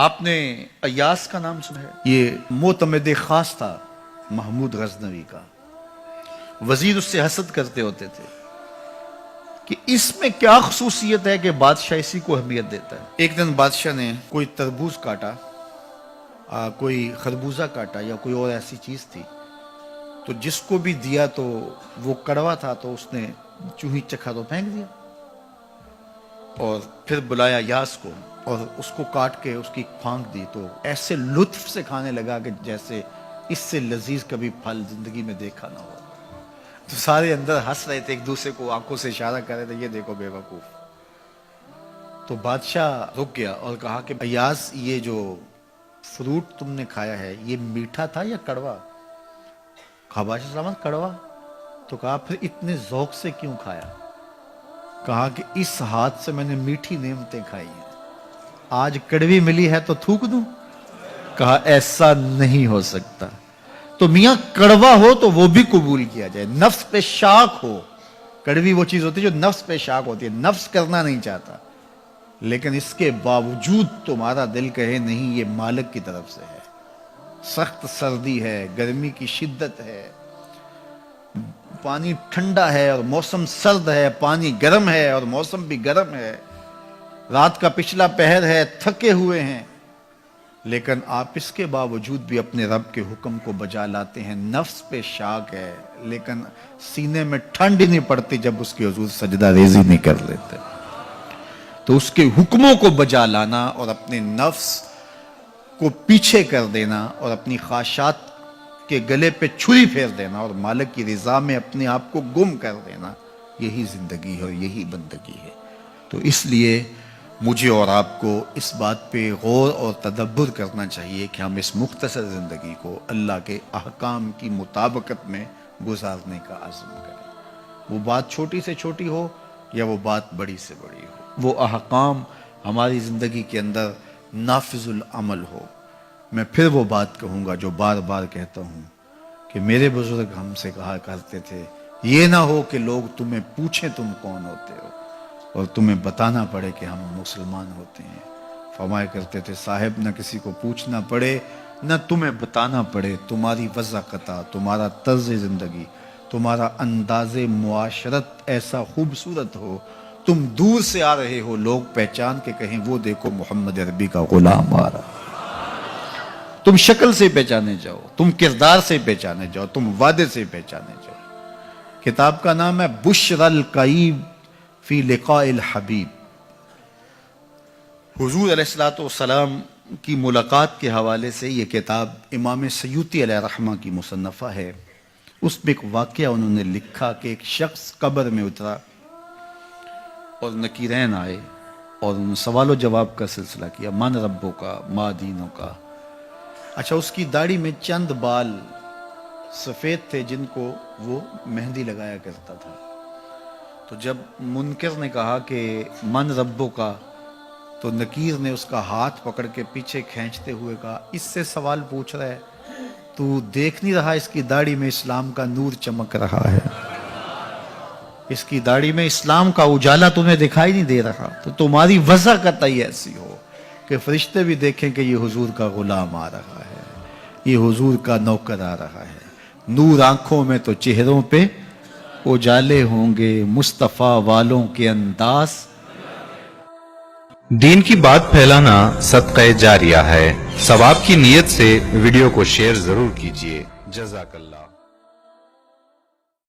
آپ نے ایاس کا نام سنا ہے؟ یہ معتمد خاص تھا محمود غزنوی کا. وزیر اس سے حسد کرتے ہوتے تھے کہ اس میں کیا خصوصیت ہے کہ بادشاہ اسی کو اہمیت دیتا ہے. ایک دن بادشاہ نے کوئی تربوز کاٹا، کوئی خربوزہ کاٹا یا کوئی اور ایسی چیز تھی، تو جس کو بھی دیا تو وہ کڑوا تھا، تو اس نے چوہی چکھا تو پھینک دیا، اور پھر بلایا یاس کو اور اس کو کاٹ کے اس کی پھانک دی، تو ایسے لطف سے کھانے لگا کہ جیسے اس سے لذیذ کبھی پھل زندگی میں دیکھا نہ ہو. تو سارے اندر ہنس رہے تھے، ایک دوسرے کو آنکھوں سے اشارہ کر رہے تھے، یہ دیکھو بے وقوف. تو بادشاہ رک گیا اور کہا کہ ایاس، یہ جو فروٹ تم نے کھایا ہے یہ میٹھا تھا یا کڑوا؟ کہا بادشاہ سلامت کڑوا. تو کہا پھر اتنے ذوق سے کیوں کھایا؟ کہا کہ اس ہاتھ سے میں نے میٹھی نعمتیں کھائی ہیں، آج کڑوی ملی ہے تو تھوک دوں؟ کہا ایسا نہیں ہو سکتا. تو میاں کڑوا ہو تو وہ بھی قبول کیا جائے، نفس پہ شاک ہو. کڑوی وہ چیز ہوتی ہے جو نفس پہ شاک ہوتی ہے، نفس کرنا نہیں چاہتا، لیکن اس کے باوجود تمہارا دل کہے نہیں یہ مالک کی طرف سے ہے. سخت سردی ہے، گرمی کی شدت ہے، پانی ٹھنڈا ہے اور موسم سرد ہے، پانی گرم ہے اور موسم بھی گرم ہے، رات کا پچھلا پہر ہے، تھکے ہوئے ہیں، لیکن آپ اس کے باوجود بھی اپنے رب کے حکم کو بجا لاتے ہیں. نفس پہ شاک ہے لیکن سینے میں ٹھنڈ ہی نہیں پڑتی جب اس کے حضور سجدہ ریزی نہیں کر لیتے. تو اس کے حکموں کو بجا لانا اور اپنے نفس کو پیچھے کر دینا اور اپنی خواہشات کے گلے پہ چھری پھیر دینا اور مالک کی رضا میں اپنے آپ کو گم کر دینا، یہی زندگی ہے اور یہی بندگی ہے. تو اس لیے مجھے اور آپ کو اس بات پہ غور اور تدبر کرنا چاہیے کہ ہم اس مختصر زندگی کو اللہ کے احکام کی مطابقت میں گزارنے کا عزم کریں. وہ بات چھوٹی سے چھوٹی ہو یا وہ بات بڑی سے بڑی ہو، وہ احکام ہماری زندگی کے اندر نافذ العمل ہو. میں پھر وہ بات کہوں گا جو بار بار کہتا ہوں کہ میرے بزرگ ہم سے کہا کرتے تھے، یہ نہ ہو کہ لوگ تمہیں پوچھیں تم کون ہوتے ہو اور تمہیں بتانا پڑے کہ ہم مسلمان ہوتے ہیں. فرمایا کرتے تھے صاحب نہ کسی کو پوچھنا پڑے نہ تمہیں بتانا پڑے، تمہاری وضاحت، تمہارا طرز زندگی، تمہارا انداز معاشرت ایسا خوبصورت ہو، تم دور سے آ رہے ہو، لوگ پہچان کے کہیں وہ دیکھو محمد عربی کا غلام آ رہا. تم شکل سے پہچانے جاؤ، تم کردار سے پہچانے جاؤ، تم وعدے سے پہچانے جاؤ. کتاب کا نام ہے بشر القیب فی لقاء الحبیب. حضور علیہ السلام کی ملاقات کے حوالے سے یہ کتاب امام سیوطی علیہ رحمہ کی مصنفہ ہے. اس میں ایک واقعہ انہوں نے لکھا کہ ایک شخص قبر میں اترا اور نکیرین آئے اور انہوں نے سوال و جواب کا سلسلہ کیا، من ربوں کا، ما دینوں کا. اچھا، اس کی داڑھی میں چند بال سفید تھے جن کو وہ مہندی لگایا کرتا تھا. تو جب منکر نے کہا کہ من ربوں کا، تو نکیر نے اس کا ہاتھ پکڑ کے پیچھے کھینچتے ہوئے کہا اس سے سوال پوچھ رہا ہے، تو دیکھ نہیں رہا اس کی داڑھی میں اسلام کا نور چمک رہا ہے، اس کی داڑھی میں اسلام کا اجالا تمہیں دکھائی نہیں دے رہا؟ تو تمہاری وضع قطعی ایسی ہو کہ فرشتے بھی دیکھیں کہ یہ حضور کا غلام آ رہا ہے، یہ حضور کا نوکر آ رہا ہے. نور آنکھوں میں تو چہروں پہ اجالے ہوں گے، مصطفیٰ والوں کے انداز. دین کی بات پھیلانا صدقہ جاریہ ہے. ثواب کی نیت سے ویڈیو کو شیئر ضرور کیجیے. جزاک اللہ.